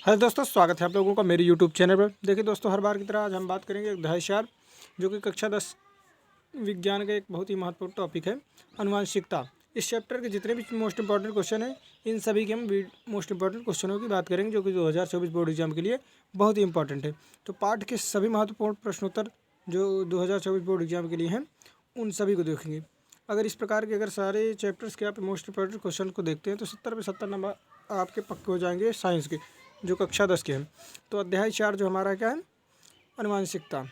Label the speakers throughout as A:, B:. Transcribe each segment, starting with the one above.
A: Hello दोस्तों, स्वागत है आप लोगों का मेरे यूट्यूब चैनल पर। देखिए दोस्तों, हर बार की तरह आज हम बात करेंगे अध्याय 4, जो कि कक्षा 10 विज्ञान का एक बहुत ही महत्वपूर्ण टॉपिक है, आनुवंशिकता। इस चैप्टर के जितने भी मोस्ट इंपॉर्टेंट क्वेश्चन हैं, इन सभी के हम मोस्ट इंपॉर्टेंट क्वेश्चनों की बात करेंगे, जो कि 2024 बोर्ड एग्जाम के लिए बहुत ही इंपॉर्टेंट है। तो पाठ के सभी महत्वपूर्ण प्रश्नोत्तर जो 2024 बोर्ड एग्जाम के लिए हैं, उन सभी को देखेंगे। अगर इस प्रकार के सारे चैप्टर्स के आप मोस्ट इंपॉर्टेंट क्वेश्चन को देखते हैं तो 70 पे 70 नंबर आपके पक्के हो जाएंगे साइंस के, जो कक्षा 10 के हैं। तो अध्याय 4 जो हमारा क्या है, आनुवंशिकता,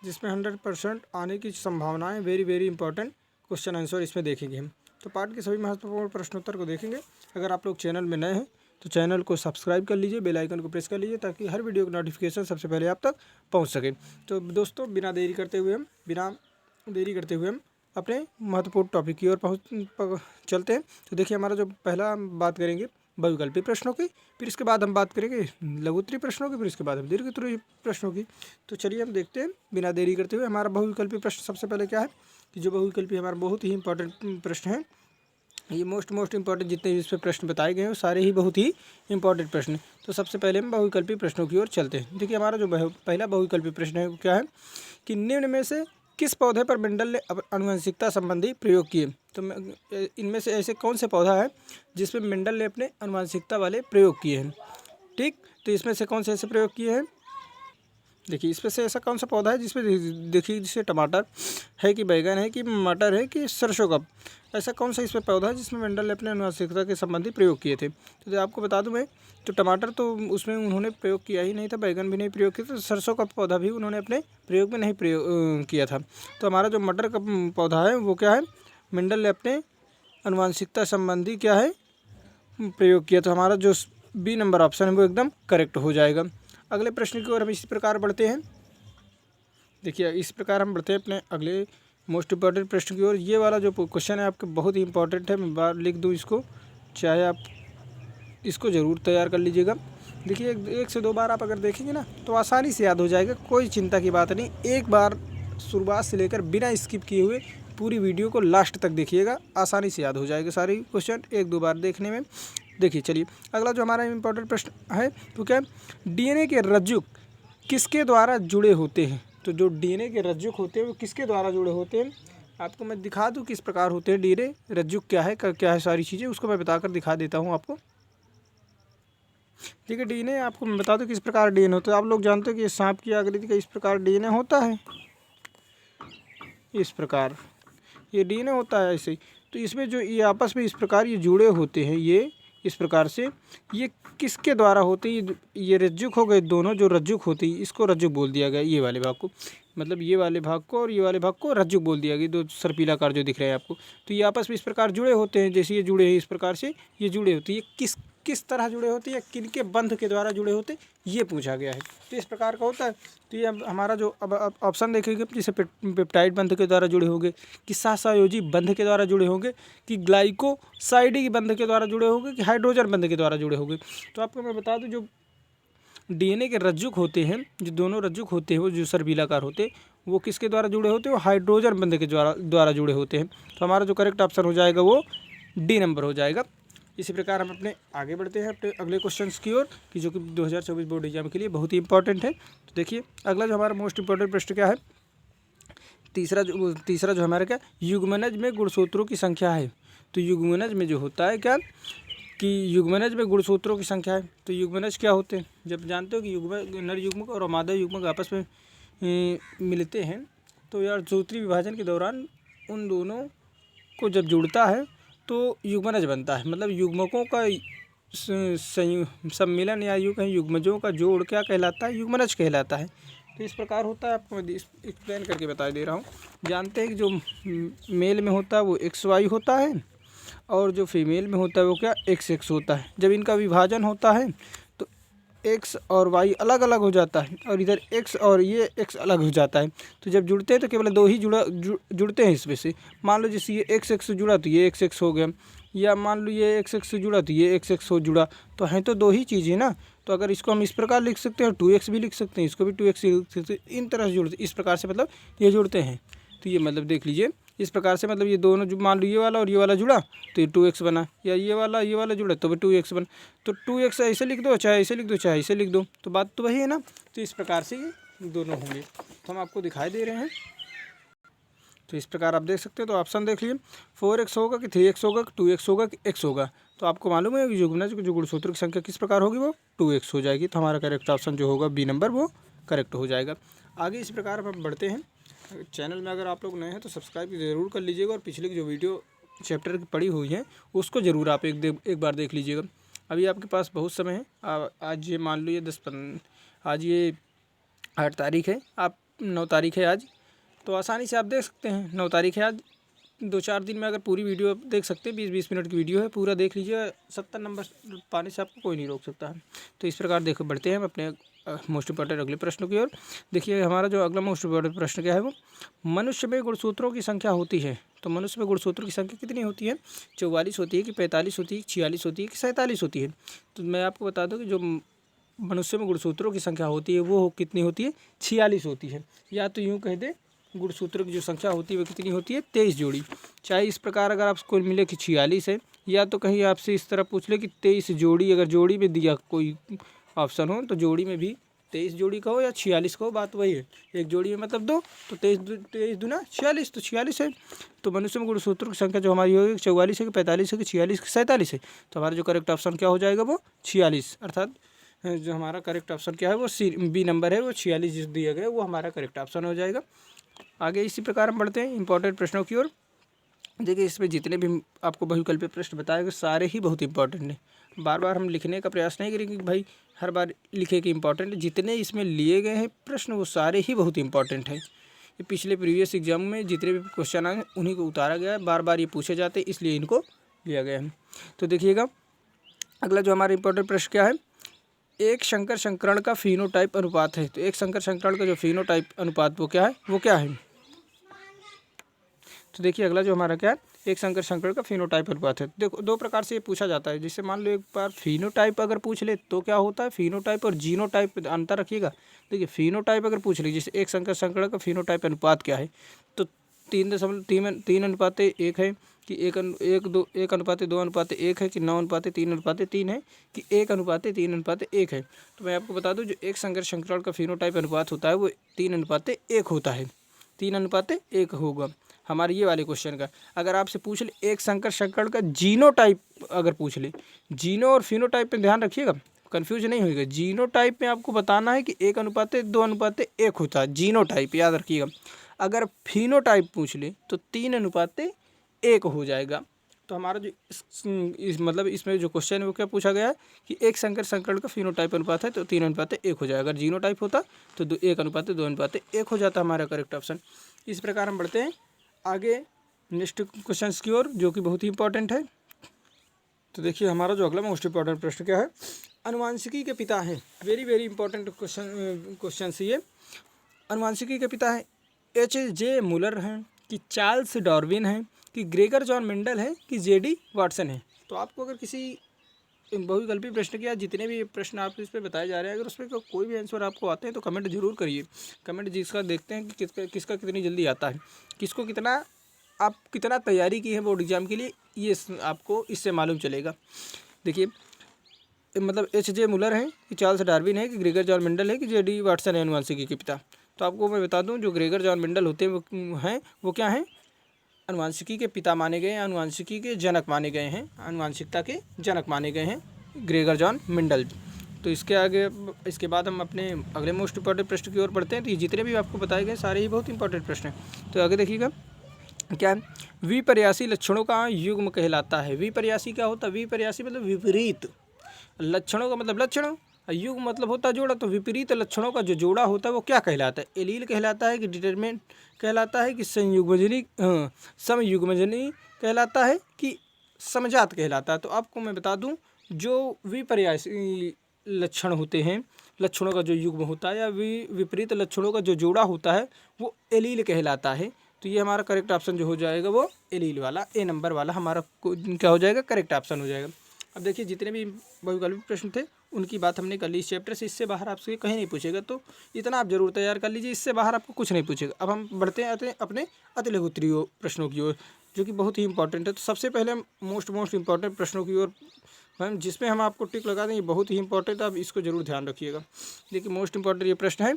A: जिसमें 100% आने की संभावनाएं, वेरी इंपॉर्टेंट क्वेश्चन आंसर इसमें देखेंगे हम। तो पाठ के सभी महत्वपूर्ण प्रश्नोत्तर को देखेंगे। अगर आप लोग चैनल में नए हैं तो चैनल को सब्सक्राइब कर लीजिए, बेल आइकन को प्रेस कर लीजिए, ताकि हर वीडियो की नोटिफिकेशन सबसे पहले आप तक पहुँच सके। तो दोस्तों, बिना देरी करते हुए हम अपने महत्वपूर्ण टॉपिक की ओर चलते हैं। तो देखिए, हमारा जो पहला हम बात करेंगे बहुविकल्पी प्रश्नों की, फिर इसके बाद हम बात करेंगे लघुत्तरीय प्रश्नों की, फिर इसके बाद हम दीर्घोत्तरीय प्रश्नों की। तो चलिए हम देखते हैं बिना देरी करते हुए हमारा बहुविकल्पी प्रश्न सबसे पहले क्या है, कि जो बहुविकल्पी हमारा बहुत ही इंपॉर्टेंट प्रश्न है। ये मोस्ट इंपॉर्टेंट जितने भी इस पर प्रश्न बताए गए हैं, सारे ही बहुत ही इंपॉर्टेंट प्रश्न हैं। तो सबसे पहले हम बहुविकल्पी प्रश्नों की ओर चलते हैं। देखिए, हमारा जो पहला बहुविकल्पी प्रश्न है वो क्या है, कि निम्न में से किस पौधे पर मेंडल ने आनुवंशिकता संबंधी प्रयोग किए। तो इनमें से ऐसे कौन से पौधा है जिसमें मेंडल ने अपने आनुवंशिकता वाले प्रयोग किए हैं। ठीक, तो इसमें से कौन से ऐसे प्रयोग किए हैं। देखिए, इसमें से ऐसा कौन सा पौधा है जिसमें, देखिए, जैसे टमाटर है कि बैगन है कि मटर है कि सरसों का, ऐसा कौन सा इसमें पौधा है जिसमें मेंडल ने अपने आनुवंशिकता के संबंधी प्रयोग किए थे। तो आपको बता दूं मैं, तो टमाटर तो उसमें उन्होंने प्रयोग किया ही नहीं था, बैगन भी नहीं प्रयोग किया, तो सरसों का पौधा भी उन्होंने अपने प्रयोग में नहीं प्रयोग किया था। तो हमारा जो मटर का पौधा है वो क्या है, मेंडल ने अपने आनुवंशिकता संबंधी क्या है, प्रयोग किया। तो हमारा जो बी नंबर ऑप्शन है वो एकदम करेक्ट हो जाएगा। अगले प्रश्न की ओर हम इसी प्रकार बढ़ते हैं। देखिए, इस प्रकार हम बढ़ते हैं अपने अगले मोस्ट इंपॉर्टेंट प्रश्न की ओर। ये वाला जो क्वेश्चन है आपका बहुत ही इंपॉर्टेंट है, मैं बार लिख दूँ इसको, चाहे आप इसको ज़रूर तैयार कर लीजिएगा। देखिए, एक से दो बार आप अगर देखेंगे ना तो आसानी से याद हो जाएगा, कोई चिंता की बात नहीं। एक बार शुरुआत से लेकर बिना स्किप किए हुए पूरी वीडियो को लास्ट तक देखिएगा, आसानी से याद हो जाएगा सारे क्वेश्चन एक दो बार देखने में। देखिए, चलिए अगला जो हमारा इंपॉर्टेंट प्रश्न है तो क्या है, डीएनए के रज्जुक किसके द्वारा जुड़े होते हैं। तो जो डीएनए के रज्जुक होते हैं वो किसके द्वारा जुड़े होते हैं, आपको मैं दिखा दूं किस प्रकार होते हैं। डीएनए रज्जुक क्या है सारी चीज़ें उसको मैं बताकर दिखा देता हूं आपको। ठीक है, डीएनए आपको मैं बता दूं किस प्रकार डीएनए होता है। आप लोग जानते हो कि सांप की आकृति का इस प्रकार डीएनए होता है, इस प्रकार ये डीएनए होता है ऐसे ही। तो इसमें जो ये आपस में इस प्रकार ये जुड़े होते हैं, ये इस प्रकार से, ये किसके द्वारा होते हैं, ये रज्जुक हो गए दोनों, जो रज्जुक होती है इसको रज्जुक बोल दिया गया, ये वाले भाग को, मतलब ये वाले भाग को और ये वाले भाग को रज्जुक बोल दिया गया, दो सर्पीलाकार जो दिख रहे हैं आपको। तो ये आपस में इस प्रकार जुड़े होते हैं, जैसे ये जुड़े हैं इस प्रकार से ये जुड़े होते हैं। ये किस तरह जुड़े होते हैं या किनके बंध के द्वारा जुड़े होते हैं, ये पूछा गया है। तो इस प्रकार का होता है। तो ये हमारा जो अब ऑप्शन देखेंगे, जैसे पेप्टाइड बंध के द्वारा जुड़े होंगे, कि सहसंयोजी बंध के द्वारा जुड़े होंगे, कि ग्लाइकोसाइडी बंध के द्वारा जुड़े होंगे, कि हाइड्रोजन बंध के द्वारा जुड़े होंगे। तो आपको मैं बता दूं, जो डीएनए के रज्जुक होते हैं, जो दोनों रज्जुक होते हैं वो जो सर्पिलाकार होते हैं, वो किसके द्वारा जुड़े होते हैं, वो हाइड्रोजन बंध के द्वारा जुड़े होते हैं। तो हमारा जो करेक्ट ऑप्शन हो जाएगा वो डी नंबर हो जाएगा। इसी प्रकार हम अपने आगे बढ़ते हैं अपने अगले क्वेश्चंस की ओर, कि जो कि 2024 बोर्ड एग्जाम के लिए बहुत ही इंपॉर्टेंट है। तो देखिए, अगला जो हमारा मोस्ट इंपॉर्टेंट प्रश्न क्या है, तीसरा जो हमारा क्या, युग्मनज में गुणसूत्रों की संख्या है। तो युग्मनज में जो होता है क्या, कि युग्मनज में गुणसूत्रों की संख्या है। तो युग्मनज क्या होते हैं, जब जानते हो कि नर युग्मक और मादा युग्मक आपस में मिलते हैं, तो यार सूत्री विभाजन के दौरान उन दोनों को जब जुड़ता है तो युग्मनज बनता है। मतलब युग्मकों का सम्मिलन या यूँ कहीं युग्मजों का जोड़ क्या कहलाता है, युग्मनज कहलाता है। तो इस प्रकार होता है, आपको मैं एक्सप्लेन करके बता दे रहा हूँ। जानते हैं कि जो मेल में होता है वो XY होता है, और जो फीमेल में होता है वो क्या XX होता है। जब इनका विभाजन होता है तो X और Y अलग अलग हो जाता है, और इधर X और ये X अलग हो जाता है। तो जब जुड़ते हैं तो केवल दो ही जुड़ते हैं इसमें से। मान लो जैसे ये XX से जुड़ा तो ये XX हो गया, या मान लो ये XX से जुड़ा तो ये XX हो जुड़ा, तो हैं तो दो ही चीज़ें ना। तो अगर इसको हम इस प्रकार लिख सकते हैं, 2x भी लिख सकते हैं, इसको भी 2x लिख सकते हैं, इन तरह से जुड़ते, इस प्रकार से मतलब ये जुड़ते हैं। तो ये मतलब देख लीजिए, इस प्रकार से मतलब ये दोनों जो मान लो ये वाला और ये वाला जुड़ा तो ये 2x बना, या ये वाला जुड़ा तो भी 2x बना। तो 2x ऐसे लिख दो, चाहे ऐसे लिख दो, चाहे ऐसे लिख दो, तो बात तो वही है ना। तो इस प्रकार से ये दोनों होंगे, तो हम आपको दिखाई दे रहे हैं। तो इस प्रकार आप देख सकते हो। तो ऑप्शन देख लीजिए, 4x होगा कि 3x होगा कि 2x होगा कि x होगा। तो आपको मालूम है कि जो गुणसूत्र की संख्या किस प्रकार होगी वो 2x हो जाएगी। तो हमारा करेक्ट ऑप्शन जो होगा बी नंबर वो करेक्ट हो जाएगा। आगे इस प्रकार हम बढ़ते हैं। चैनल में अगर आप लोग नए हैं तो सब्सक्राइब ज़रूर कर लीजिएगा, और पिछले की जो वीडियो चैप्टर की पड़ी हुई है उसको ज़रूर आप एक बार देख लीजिएगा। अभी आपके पास बहुत समय है। आज ये मान लो ये आज ये 8 तारीख है, आप 9 तारीख है आज, तो आसानी से आप देख सकते हैं 9 तारीख है आज। 2-4 दिन में अगर पूरी वीडियो आप देख सकते हैं, 20-20 मिनट की वीडियो है, पूरा देख लीजिए। 70 नंबर पाने से आपको कोई नहीं रोक सकता है। तो इस प्रकार देखो बढ़ते हैं हम अपने मोस्ट इंपॉर्टेंट अगले प्रश्न की ओर। देखिए हमारा जो अगला मोस्ट इंपॉर्टेंट प्रश्न क्या है वो, मनुष्य में गुणसूत्रों की संख्या होती है। तो मनुष्य में गुणसूत्रों की संख्या कितनी होती है? 44 होती है कि 45 होती है कि 46 होती है कि 47 होती है? तो मैं आपको बता दूं कि जो मनुष्य में गुणसूत्रों की संख्या होती है वो कितनी होती है? 46 होती है। या तो यूँ कह दे गुणसूत्रों की जो संख्या होती है वो कितनी होती है? 23 जोड़ी। चाहे इस प्रकार अगर आपको मिले कि 46 है, या तो कहीं आपसे इस तरह पूछ ले कि 23 जोड़ी, अगर जोड़ी में दिया कोई ऑप्शन हो तो जोड़ी में भी 23 जोड़ी कहो या 46 कहो, बात वही है। एक जोड़ी में मतलब 2, तो 23 दूना 46, तो 46 है। तो मनुष्य में गुणसूत्रों की संख्या जो हमारी होगी 44 है कि 45 है कि 46 कि 47 है? तो हमारा जो करेक्ट ऑप्शन क्या हो जाएगा वो 46। अर्थात जो हमारा करेक्ट ऑप्शन क्या है वो बी नंबर है, वो 46 जिस दिया गया वो हमारा करेक्ट ऑप्शन हो जाएगा। आगे इसी प्रकार हम बढ़ते हैं इंपॉर्टेंट प्रश्नों की ओर। देखिए इसमें जितने भी आपको बहुविकल्पीय प्रश्न बताए गए सारे ही बहुत इंपॉर्टेंट हैं। बार बार हम लिखने का प्रयास नहीं करेंगे कि भाई हर बार लिखे कि इंपॉर्टेंट, जितने इसमें लिए गए हैं प्रश्न वो सारे ही बहुत इंपॉर्टेंट हैं। ये पिछले प्रीवियस एग्जाम में जितने भी क्वेश्चन आए उन्हीं को उतारा गया है, बार बार ये पूछे जाते हैं इसलिए इनको लिया गया है। तो देखिएगा अगला जो हमारा इंपॉर्टेंट प्रश्न क्या है, एक शंकर संकरण का फिनोटाइप अनुपात है। तो एक शंकर संकरण का जो फिनोटाइप अनुपात वो क्या है? तो देखिए अगला जो हमारा क्या है, एक शंकर संकरण का फिनोटाइप अनुपात है। देखो 2 प्रकार से ये पूछा जाता है। जिससे मान लो एक बार फिनोटाइप अगर पूछ ले तो क्या होता है, फिनोटाइप और जीनोटाइप अंतर रखिएगा। देखिए फिनोटाइप अगर पूछ ले जैसे एक शंकर संकरण का फिनोटाइप अनुपात क्या है, तो 3:3:1 है कि 1:2:1 है कि 9:3:3 है कि 1:3:1 है। तो मैं आपको बता दूं जो एक शंकर संकरण का फिनोटाइप अनुपात होता है वो 3:1 होता है, 3:1 होगा हमारे ये वाले क्वेश्चन का। अगर आपसे पूछ ले एक शंकर संकरण का जीनोटाइप अगर पूछ ले, जीनो और फिनोटाइप पे ध्यान रखिएगा, कन्फ्यूज नहीं होएगा। जीनोटाइप में आपको बताना है कि 1:2:1 होता है जीनोटाइप, याद रखिएगा। अगर फिनोटाइप पूछ ले तो 3:1 हो जाएगा। तो हमारा जो मतलब इसमें जो क्वेश्चन है वो क्या पूछा गया है कि एक शंकर संकरण का फिनोटाइप अनुपात है तो 3:1 हो जाएगा। अगर जीनोटाइप होता तो 1:2:1 हो जाता हमारा करेक्ट ऑप्शन। इस प्रकार हम बढ़ते हैं आगे नेक्स्ट क्वेश्चन की ओर जो कि बहुत ही इंपॉर्टेंट है। तो देखिए हमारा जो अगला मोस्ट इंपॉर्टेंट प्रश्न क्या है, अनुवांशिकी के पिता हैं। वेरी इंपॉर्टेंट क्वेश्चन ये। अनुवांशिकी के पिता है H.J. मुलर हैं कि चार्ल्स डार्विन हैं कि ग्रेगर जॉन मेंडल है कि J.D. वाटसन है? तो आपको अगर किसी बहुविकल्पीय प्रश्न के या जितने भी प्रश्न आपको इस पर बताए जा रहे हैं अगर उसमें कोई भी आंसर आपको आते हैं तो कमेंट जरूर करिए। कमेंट जिसका देखते हैं कि किसका कितनी जल्दी आता है, किसको कितना तैयारी की है बोर्ड एग्जाम के लिए, ये आपको इससे मालूम चलेगा। देखिए मतलब H.J. मुलर है कि चार्ल्स डार्विन है कि ग्रेगर जॉन मेंडल है कि J.D. वाटसन है अनुवांशिकी के पिता? तो आपको मैं बता दूं जो ग्रेगर जॉन मेंडल होते हैं वो क्या हैं, अनुवांशिकी के पिता माने गए हैं, अनुवांशिकी के जनक माने गए हैं, अनुवांशिकता के जनक माने गए हैं ग्रेगर जॉन मेंडल। तो इसके बाद हम अपने अगले मोस्ट इंपॉर्टेंट प्रश्न की ओर बढ़ते हैं। तो ये जितने भी आपको बताए गए सारे ही बहुत इंपॉर्टेंट प्रश्न हैं। तो आगे देखिएगा क्या है, विपर्यासी लक्षणों का युग्म कहलाता है। विपर्यासी क्या होता है? विपर्यासी मतलब विपरीत, लक्षणों का मतलब लक्षण, युग्म मतलब होता है जोड़ा। तो विपरीत लक्षणों का जो जोड़ा होता है वो क्या कहलाता है? एलील कहलाता है कि डिटरमिनेंट कहलाता है कि समयुग्मजनी कहलाता है कि समजात कहलाता है? तो आपको मैं बता दूं जो विपर्यासी लक्षण होते हैं, लक्षणों का जो युग्म होता है या विपरीत लक्षणों का जो जोड़ा होता है वो एलील कहलाता है। तो ये हमारा करेक्ट ऑप्शन जो हो जाएगा वो एलील वाला, ए नंबर वाला हमारा क्या हो जाएगा, करेक्ट ऑप्शन हो जाएगा। अब देखिए जितने भी बहुविकल्पीय प्रश्न थे उनकी बात हमने कर ली इस चैप्टर से। इससे बाहर आपसे कहीं नहीं पूछेगा, तो इतना आप जरूर तैयार कर लीजिए, इससे बाहर आपको कुछ नहीं पूछेगा। अब हम बढ़ते हैं अपने अति लघु उत्तरीय प्रश्नों की ओर, जो कि बहुत ही इंपॉर्टेंट है। तो सबसे पहले हम मोस्ट इंपॉर्टेंट प्रश्नों की ओर हम जिसमें हम आपको टिक लगा दें, ये बहुत ही इंपॉर्टेंट है, आप इसको जरूर ध्यान रखिएगा। देखिए मोस्ट इंपॉर्टेंट ये प्रश्न है,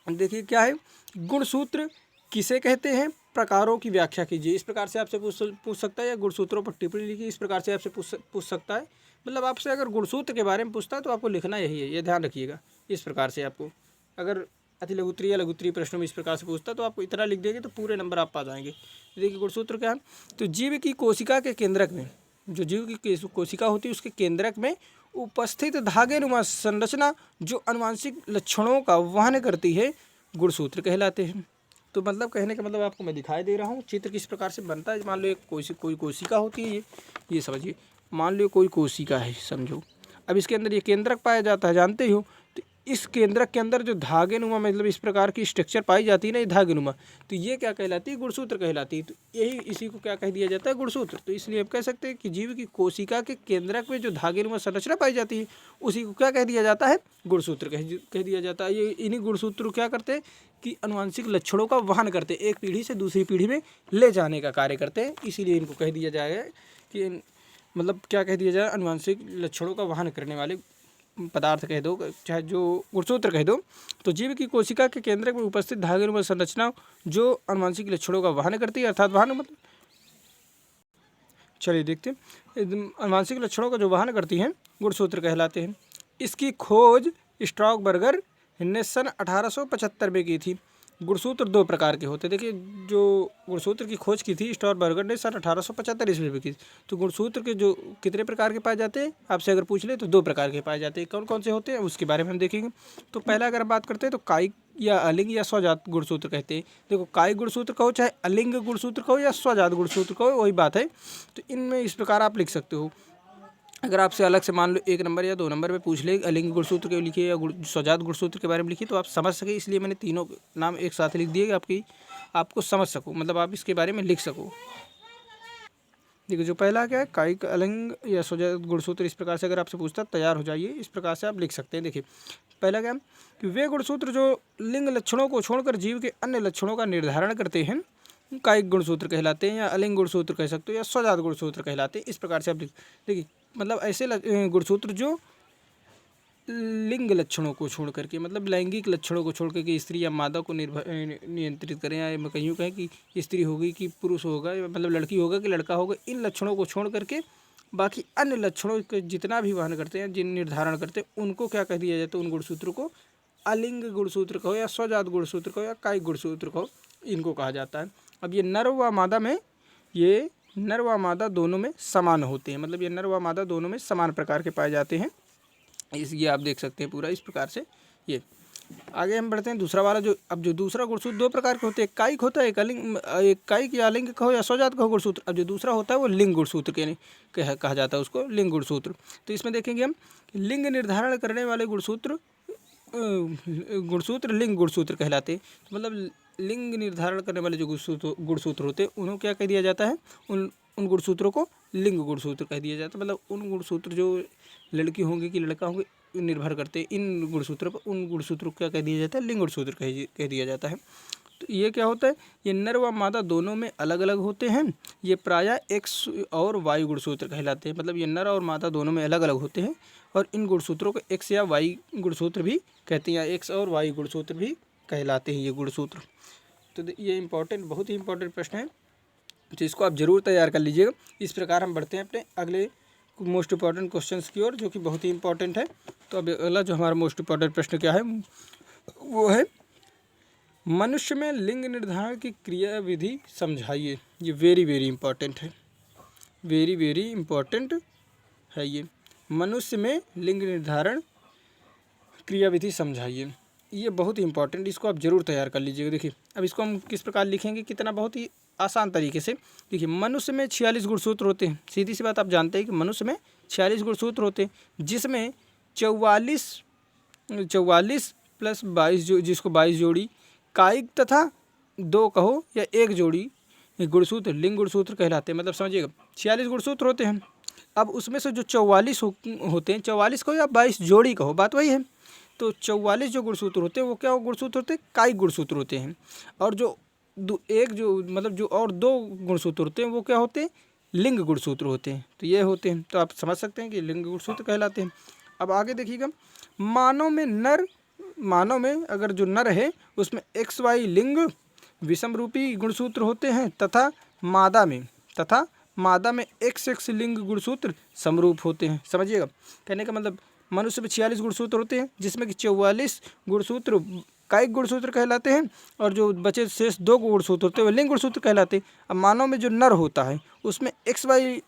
A: देखिए क्या है, गुणसूत्र किसे कहते हैं, प्रकारों की व्याख्या कीजिए। इस प्रकार से आपसे पूछ सकता है, या गुणसूत्रों पर टिप्पणी लिखिए, इस प्रकार से आपसे पूछ सकता है। मतलब आपसे अगर गुणसूत्र के बारे में पूछता है तो आपको लिखना यही है, ये ध्यान रखिएगा। इस प्रकार से आपको अगर अति लघु उत्तरीय या लघु उत्तरीय प्रश्नों में इस प्रकार से पूछता है तो आपको इतना लिख देंगे तो पूरे नंबर आप पा जाएंगे। देखिए गुणसूत्र क्या है, तो जीव की कोशिका के केंद्रक में, जो जीव की कोशिका होती है उसके केंद्रक में उपस्थित धागेनुमा संरचना जो आनुवंशिक लक्षणों का वहन करती है, गुणसूत्र कहलाते हैं। तो मतलब कहने का मतलब आपको मैं दिखाई दे रहा हूँ चित्र किस प्रकार से बनता है। मान लो एक कोई कोशिका होती है, ये समझिए, मान लो कोई कोशिका है समझो। अब इसके अंदर ये केंद्रक पाया जाता है, जानते हो। तो इस केंद्रक के अंदर जो धागेनुमा मतलब इस प्रकार की स्ट्रक्चर पाई जाती है ना, ये धागेनुमा, तो ये क्या कहलाती है, गुणसूत्र कहलाती है। तो यही इसी को क्या कह दिया जाता है, गुणसूत्र। तो इसलिए आप कह सकते हैं कि जीव की कोशिका के केंद्रक में जो धागेनुमा संरचना पाई जाती है उसी को क्या कह दिया जाता है, गुणसूत्र कह दिया जाता है। ये इन्हीं गुणसूत्र क्या करते हैं कि आनुवंशिक लक्षणों का वहन करते हैं, एक पीढ़ी से दूसरी पीढ़ी में ले जाने का कार्य करते हैं। इसीलिए इनको कह दिया जाएगा कि मतलब क्या कह दिया जाए, आनुवंशिक लक्षणों का वहन करने वाले पदार्थ कह दो, चाहे जो गुणसूत्र कह दो। तो जीव की कोशिका के केंद्र में उपस्थित धागेनुमा संरचना जो आनुवंशिक लक्षणों का वहन करती है, अर्थात वहन मतलब, चलिए देखते हैं, आनुवंशिक लक्षणों का जो वहन करती हैं गुणसूत्र कहलाते हैं। इसकी खोज स्ट्रॉकबर्गर ने सन 1875 में की थी। गुणसूत्र दो प्रकार के होते हैं। देखिए जो गुणसूत्र की खोज की थी स्ट्रॉकबर्गर ने सन 1875 ईस्वी में की। तो गुणसूत्र के जो कितने प्रकार के पाए जाते हैं आपसे अगर पूछ ले तो दो प्रकार के पाए जाते हैं। कौन कौन से होते हैं उसके बारे में हम देखेंगे। तो पहला अगर हम बात करते हैं तो कायिक या अलिंग या स्वजात गुणसूत्र कहते हैं। देखो कायिक गुणसूत्र कहो चाहे अलिंग गुणसूत्र कहो या स्वजात गुणसूत्र कहो, वही बात है। तो इनमें इस प्रकार आप लिख सकते हो। अगर आपसे अलग से मान लो 1 नंबर या 2 नंबर में पूछ ले अलिंग गुणसूत्र के लिखिए या स्वजात गुणसूत्र के बारे में लिखिए, तो आप समझ सके, इसलिए मैंने तीनों नाम एक साथ लिख दिए कि आपको समझ सको, मतलब आप इसके बारे में लिख सको। देखिए जो पहला क्या है, कायिक अलिंग या स्वजात गुणसूत्र, इस प्रकार से अगर आपसे पूछता तैयार हो जाइए, इस प्रकार से आप लिख सकते हैं। देखिए पहला क्या है कि वे गुणसूत्र जो लिंग लक्षणों को छोड़कर जीव के अन्य लक्षणों का निर्धारण करते हैं कायिक गुणसूत्र कहलाते हैं, या अलिंग गुणसूत्र कह सकते हो, या स्वजात गुणसूत्र कहलाते हैं। इस प्रकार से आप देखिए मतलब ऐसे गुणसूत्र जो लिंग लक्षणों को छोड़ करके, मतलब लैंगिक लक्षणों को छोड़ करके स्त्री या मादा को नियंत्रित करें, या मैं कहीं कहें कि स्त्री होगी कि पुरुष होगा, मतलब लड़की होगा कि लड़का होगा, इन लक्षणों को छोड़ करके बाकी अन्य लक्षणों के जितना भी वहन करते हैं, जिन निर्धारण करते हैं, उनको क्या कह दिया जाता है, उन गुणसूत्रों को अलिंग गुणसूत्र कहो या स्वजात गुणसूत्र कहो या कायिक गुणसूत्र कहो, इनको कहा जाता है। अब ये नर व मादा में, ये नर व मादा दोनों में समान होते हैं, मतलब ये नर व मादा दोनों में समान प्रकार के पाए जाते हैं। ये आप देख सकते हैं पूरा इस प्रकार से। ये आगे हम बढ़ते हैं दूसरा वाला, जो अब जो दूसरा गुणसूत्र दो प्रकार के होते हैं, कायिक होता है, एक अलिंग, एक कायिक या अलिंग कहो या स्वजात कहो गुणसूत्र। अब जो दूसरा होता है वो लिंग गुणसूत्र कहा जाता है, उसको लिंग गुणसूत्र। तो इसमें देखेंगे हम लिंग निर्धारण करने वाले गुणसूत्र लिंग गुणसूत्र कहलाते हैं। तो मतलब लिंग निर्धारण करने वाले जो गुणसूत्र होते हैं उन्हें क्या कह दिया जाता है, उन गुणसूत्रों को लिंग गुणसूत्र कह दिया जाता है। मतलब उन गुणसूत्र जो लड़की होंगे कि लड़का होंगे निर्भर करते हैं इन गुणसूत्रों पर, उन गुणसूत्रों को क्या कह दिया जाता है, लिंग गुणसूत्र कह दिया जाता है। तो ये क्या होता है, ये नर व मादा दोनों में अलग अलग होते हैं। ये प्रायः एक्स और वाई गुणसूत्र कहलाते हैं। मतलब ये नर और मादा दोनों में अलग अलग होते हैं और इन गुणसूत्रों को एक्स या वाई गुणसूत्र भी कहते हैं, या एक्स और वाई गुणसूत्र भी कहलाते हैं ये गुणसूत्र। तो ये इंपॉर्टेंट, बहुत ही इंपॉर्टेंट प्रश्न है, तो इसको आप जरूर तैयार कर लीजिएगा। इस प्रकार हम बढ़ते हैं अपने अगले मोस्ट इंपॉर्टेंट क्वेश्चंस की ओर, जो कि बहुत ही इंपॉर्टेंट है। तो अब अगला जो हमारा मोस्ट इंपॉर्टेंट प्रश्न क्या है, वो है मनुष्य में लिंग निर्धारण की क्रिया विधि समझाइए। ये वेरी वेरी इंपॉर्टेंट है, वेरी वेरी इंपॉर्टेंट है। ये मनुष्य में लिंग निर्धारण क्रिया विधि समझाइए, ये बहुत ही इंपॉर्टेंट, इसको आप जरूर तैयार कर लीजिएगा। देखिए अब इसको हम किस प्रकार लिखेंगे, कितना बहुत ही आसान तरीके से। देखिए मनुष्य में 46 गुणसूत्र होते हैं। सीधी सी बात, आप जानते हैं कि मनुष्य में 46 गुणसूत्र होते हैं, जिसमें 44 प्लस 22 जिसको 22 जोड़ी कायिक तथा 2 कहो या 1 जोड़ी गुणसूत्र लिंग गुणसूत्र कहलाते हैं। मतलब समझिएगा 46 गुणसूत्र होते हैं, अब उसमें से जो 44 होते हैं, 44 कहो या 22 जोड़ी कहो, बात वही है। तो 44 जो गुणसूत्र होते हैं वो क्या गुणसूत्र होते हैं? कायिक गुणसूत्र होते हैं। और जो एक जो मतलब जो और 2 गुणसूत्र होते हैं वो क्या होते हैं? लिंग गुणसूत्र होते हैं। तो ये होते हैं, तो आप समझ सकते हैं कि लिंग गुणसूत्र कहलाते हैं। अब आगे देखिएगा, मानव में अगर जो नर है उसमें XY लिंग विषम रूपी गुणसूत्र होते हैं तथा मादा में XX लिंग गुणसूत्र समरूप होते हैं। समझिएगा, कहने का मतलब मनुष्य में 46 गुणसूत्र होते हैं जिसमें कि 44 गुणसूत्र कायिक गुणसूत्र कहलाते हैं और जो बचे शेष 2 गुणसूत्र होते हैं वो लिंग गुणसूत्र कहलाते हैं। अब मानव में जो नर होता है उसमें XY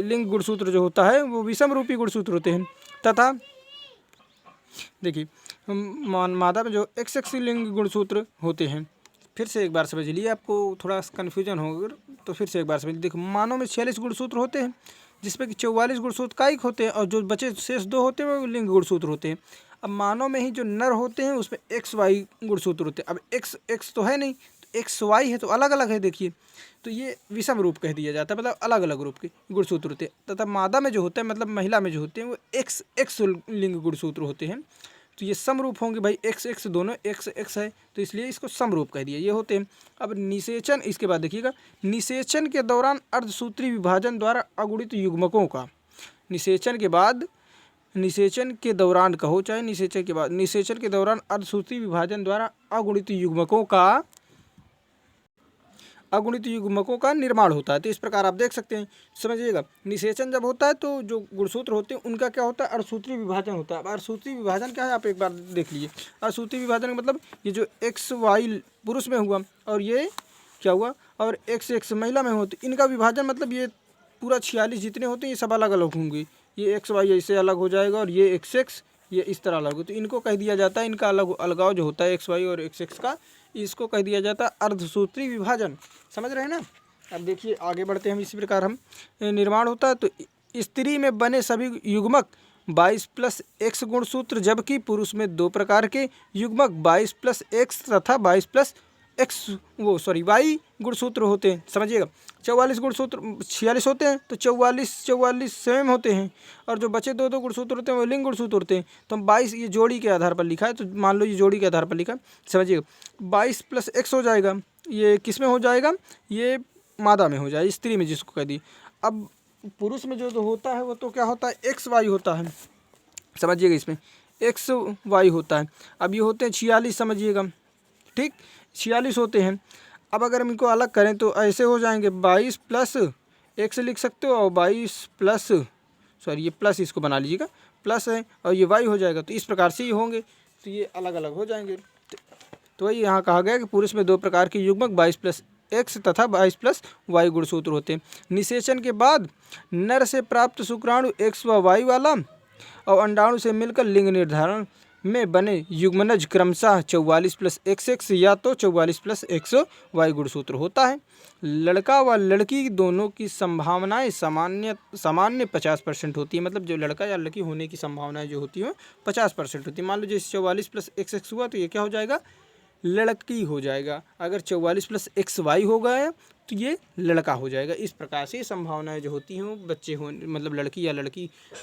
A: लिंग गुणसूत्र जो होता है वो विषम रूपी गुणसूत्र होते हैं तथा देखिए मादा में जो XX लिंग गुणसूत्र होते हैं। फिर से एक बार समझ लीजिए, आपको थोड़ा कन्फ्यूजन होगा तो फिर से एक बार समझ लीजिए। देखो, मानव में 46 गुणसूत्र होते हैं जिसमें कि 44 गुणसूत्र कायिक होते हैं और जो बचे शेष 2 होते हैं वो लिंग गुणसूत्र होते हैं। अब मानव में ही जो नर होते हैं उसमें XY गुणसूत्र होते हैं। अब X तो है नहीं, तो XY है तो अलग अलग है। देखिए, तो ये विषम रूप कह दिया जाता है, मतलब अलग अलग रूप के गुणसूत्र होते हैं तथा मादा में जो होता है मतलब महिला में जो होते हैं वो XX लिंग गुणसूत्र होते हैं। तो ये समरूप होंगे भाई, XX दोनों XX है तो इसलिए इसको समरूप कह दिया, ये होते हैं। अब निषेचन, इसके बाद देखिएगा, निषेचन के दौरान अर्धसूत्री विभाजन द्वारा अगुणित युग्मकों का, निषेचन के दौरान कहो चाहे निषेचन के बाद, निषेचन के दौरान अर्धसूत्री विभाजन द्वारा अगुणित युग्मकों का निर्माण होता है। तो इस प्रकार आप देख सकते हैं, समझिएगा, निषेचन जब होता है तो जो गुणसूत्र होते हैं उनका क्या होता है? अर्धसूत्री विभाजन होता है। अब अर्धसूत्री विभाजन क्या है आप एक बार देख लीजिए। अर्धसूत्री विभाजन का मतलब ये जो XY पुरुष में हुआ और ये क्या हुआ और XX महिला में हुआ, तो इनका विभाजन मतलब ये पूरा 46 जितने होते हैं ये सब अलग अलग होंगे। ये XY ऐसे अलग हो जाएगा और ये XX ये इस तरह अलग हो, तो इनको कह दिया जाता है, इनका अलगाव जो होता है XY और XX का, इसको कह दिया जाता है अर्धसूत्री विभाजन। समझ रहे हैं ना? अब देखिए आगे बढ़ते हैं हम। इसी प्रकार हम निर्माण होता है तो स्त्री में बने सभी युग्मक 22+X गुणसूत्र, जबकि पुरुष में 2 प्रकार के युग्मक 22+X तथा 22+Y गुणसूत्र होते हैं। समझिएगा, 44 गुणसूत्र 46 होते हैं तो 44 सेम होते हैं और जो बचे 2 गुणसूत्र होते हैं वो लिंग गुणसूत्र होते हैं। तो हम 22 ये जोड़ी के आधार पर लिखा है, तो मान लो ये जोड़ी के आधार पर लिखा है। समझिएगा, 22+X हो जाएगा, ये किस में हो जाएगा? ये मादा में हो जाएगा, स्त्री में जिसको कह दी। अब पुरुष में जो होता है वो तो क्या होता है? XY होता है। समझिएगा, इसमें XY होता है। अब ये होते हैं 46, समझिएगा, ठीक, 46 होते हैं। अब अगर हम इनको अलग करें तो ऐसे हो जाएंगे, 22+X लिख सकते हो और 22+ ये प्लस इसको बना लीजिएगा, प्लस है और ये Y हो जाएगा। तो इस प्रकार से ही होंगे, तो ये अलग अलग हो जाएंगे। तो वही यहाँ कहा गया कि पुरुष में 2 प्रकार के युग्मक 22+X तथा 22+Y गुणसूत्र होते हैं। निषेचन के बाद नर से प्राप्त शुक्राणु X व Y वाला और अंडाणु से मिलकर लिंग निर्धारण में बने युग्मनज क्रमशः 44+XX या तो 44+XY गुणसूत्र होता है। लड़का व लड़की दोनों की संभावनाएं सामान्य 50% होती है। मतलब जो लड़का या लड़की होने की संभावनाएं जो होती हैं 50% होती है। मान लो जैसे 44+XX हुआ तो ये क्या हो जाएगा? लड़की हो जाएगा। अगर 44+XY हो गया तो ये लड़का हो जाएगा। इस प्रकार से संभावनाएं जो होती हैं वो बच्चे हो मतलब लड़की या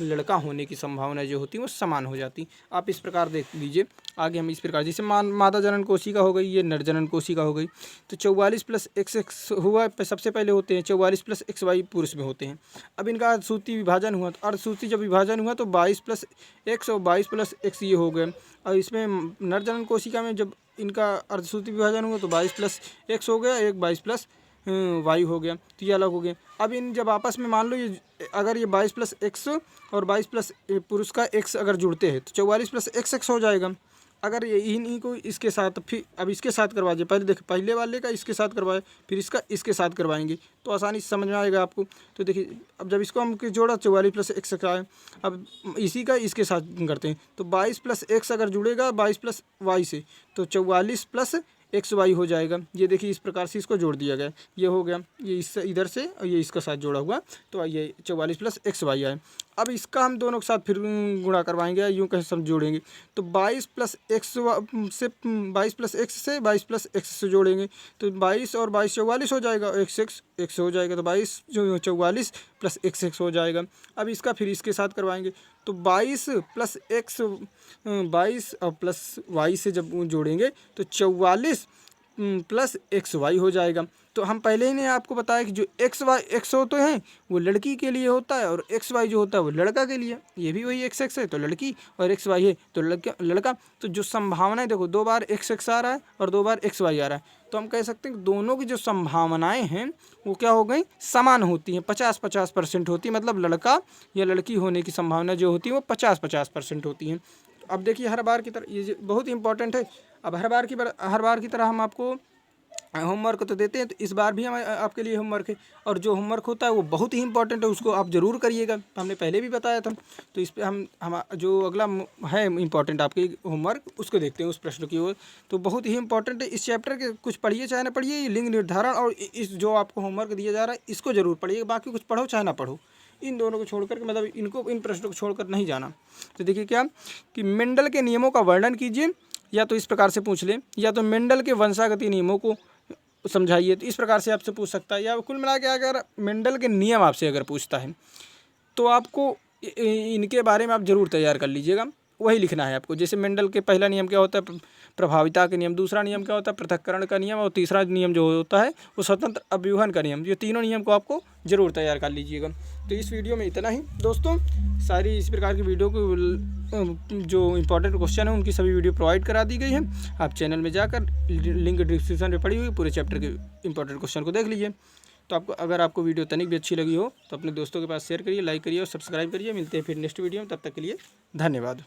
A: लड़का होने की संभावनाएं जो होती हैं वो समान हो जाती। आप इस प्रकार देख लीजिए। आगे हम इस प्रकार, जैसे मादा जनन कोशिका हो गई, ये नर जनन कोशिका हो गई। तो 44+XX हुआ सबसे पहले होते हैं, 44+XY पुरुष में होते हैं। अब इनका अर्धसूत्री विभाजन हुआ, तो अर्धसूत्री जब विभाजन हुआ तो 22+X और 22+X ये हो गए। और इसमें नर जनन कोशिका में जब इनका अर्धसूत्री विभाजन हुआ तो 22+X हो गया, एक 22+Y हो गया, तो ये अलग हो गया। अब इन जब आपस में मान लो ये अगर ये 22+X और 22+ पुरुष का X अगर जुड़ते हैं तो 44+XX हो जाएगा। अगर ये इन्हीं को इसके साथ फिर अब इसके साथ करवा दीजिए, पहले देखिए पहले वाले का इसके साथ करवाए फिर इसका इसके साथ करवाएंगे तो आसानी से समझ में आएगा आपको। तो देखिए अब जब इसको हम जोड़ा 44+X आए, अब इसी का इसके साथ करते हैं तो 22+X अगर जुड़ेगा 22+Y से तो 44+XY हो जाएगा। ये देखिए इस प्रकार से इसको जोड़ दिया गया, ये हो गया, ये इससे इधर से और ये इसका साथ जोड़ा हुआ तो ये 44+XY आए। अब इसका हम दोनों के साथ फिर गुणा करवाएंगे या यूँ कहीं सब जोड़ेंगे। तो 22 प्लस एक्स से 22 प्लस एक्स से 22 प्लस एक्स से जोड़ेंगे तो 22 और 22 44 हो जाएगा, एक्स हो जाएगा तो 22 जो 44 प्लस एक्स हो जाएगा। अब इसका फिर इसके साथ करवाएंगे तो 22 प्लस एक्स 22 और प्लस वाई से जब जोड़ेंगे तो 44 प्लस एक्स वाई हो जाएगा। तो हम पहले ही ने आपको बताया कि जो एक्स होते हैं वो लड़की के लिए होता है और एक्स वाई जो होता है वो लड़का के लिए। ये भी वही एक्स है तो लड़की और एक्स वाई है तो लड़का। तो जो संभावनाएं देखो 2 बार एक्स आ रहा है और 2 बार एक्स वाई आ रहा है, तो हम कह सकते हैं कि दोनों की जो संभावनाएं हैं वो क्या हो गई, समान होती हैं, 50-50% होती है। मतलब लड़का या लड़की होने की संभावना जो होती है वो 50-50% होती हैं। अब देखिए हर बार की तरह ये बहुत इंपॉर्टेंट है। अब हर बार की तरह हम आपको होमवर्क तो देते हैं, तो इस बार भी हम आपके लिए होमवर्क है और जो होमवर्क होता है वो बहुत ही इंपॉर्टेंट है, उसको आप ज़रूर करिएगा। हमने पहले भी बताया था। तो इस पर हम जो अगला है इंपॉर्टेंट आपके होमवर्क उसको देखते हैं, उस प्रश्न की ओर। तो बहुत ही इंपॉर्टेंट है। इस चैप्टर के कुछ पढ़िए चाहे ना पढ़िए, लिंग निर्धारण और इस जो आपको होमवर्क दिया जा रहा है इसको ज़रूर पढ़िएगा। बाकी कुछ पढ़ो चाहे ना पढ़ो, इन दोनों को छोड़कर, मतलब इन प्रश्नों को छोड़कर नहीं जाना। तो देखिए क्या कि मेंडल के नियमों का वर्णन कीजिए, या तो इस प्रकार से पूछ ले, या तो मेंडल के वंशागति नियमों को समझाइए, तो इस प्रकार से आपसे पूछ सकता है। या कुल मिला के अगर मेंडल के नियम आपसे अगर पूछता है तो आपको इनके बारे में आप ज़रूर तैयार कर लीजिएगा, वही लिखना है आपको। जैसे मेंडल के पहला नियम क्या होता है, प्रभाविता के नियम, दूसरा नियम क्या होता है, पृथक्करण का नियम, और तीसरा नियम जो होता है वो स्वतंत्र अव्यूहन का नियम। ये तीनों नियम को आपको ज़रूर तैयार कर लीजिएगा। तो इस वीडियो में इतना ही दोस्तों। सारी इस प्रकार की वीडियो को जो इंपॉर्टेंट क्वेश्चन है उनकी सभी वीडियो प्रोवाइड करा दी गई है। आप चैनल में जाकर लिंक डिस्क्रिप्शन में पड़ी हुई पूरे चैप्टर के इंपॉर्टेंट क्वेश्चन को देख लीजिए। तो अगर आपको वीडियो तनिक भी अच्छी लगी हो तो अपने दोस्तों के पास शेयर करिए, लाइक करिए और सब्सक्राइब करिए। मिलते हैं फिर नेक्स्ट वीडियो में, तब तक के लिए धन्यवाद।